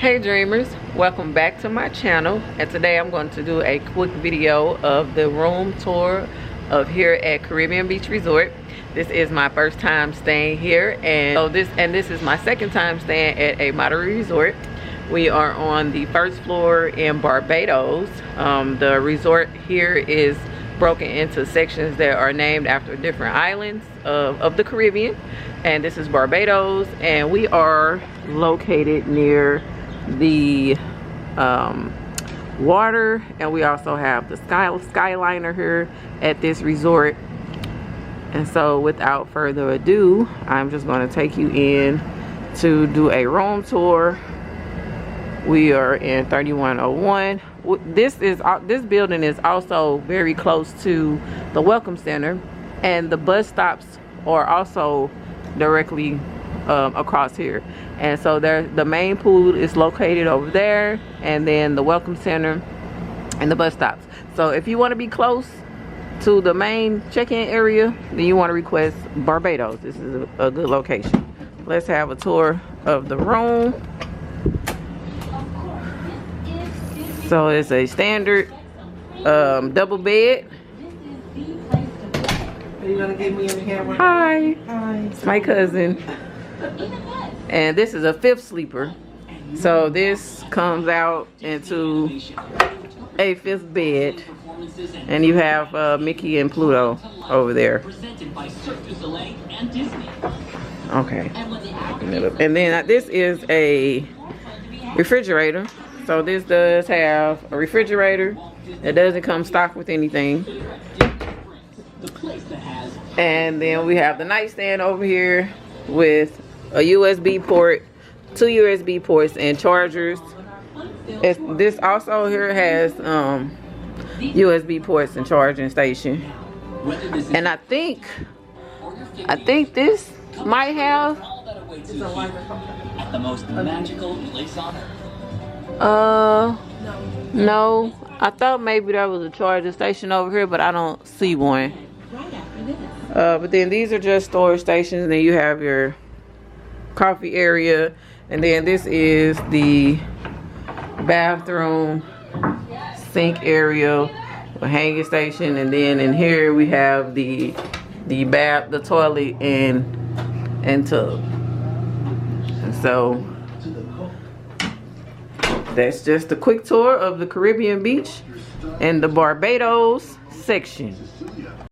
Hey dreamers, welcome back to my channel, and today I'm going to do a quick video of the room tour of here at Caribbean Beach Resort. This is my first time staying here, and this is my second time staying at a moderate resort. We are on the first floor in Barbados. The resort here is broken into sections that are named after different islands of the Caribbean, and this is Barbados, and we are located near the water, and we also have the skyliner here at this resort. And so without further ado, I'm just going to take you in to do a room tour. We are in 3101. This building is also very close to the Welcome Center, and the bus stops are also directly across here. And so the main pool is located over there, and then the Welcome Center and the bus stops. So if you want to be close to the main check-in area, then you want to request Barbados. This is a good location. Let's have a tour of the room. So it's a standard double bed. Are you gonna give me your camera? Hi. Hi. It's my cousin. And this is a fifth sleeper. So this comes out into a fifth bed. And you have Mickey and Pluto over there. Okay. And then this is a refrigerator. So this does have a refrigerator. It doesn't come stock with anything. And then we have the nightstand over here with a USB port, 2 USB ports, and chargers. This also here has USB ports and charging station. And I think this might have at the most magical place on earth. No. I thought maybe there was a charging station over here, but I don't see one. But then these are just storage stations, and then you have your coffee area, and then this is the bathroom sink area, a hanging station, and then in here we have the toilet and tub. And so that's just a quick tour of the Caribbean Beach and the Barbados section.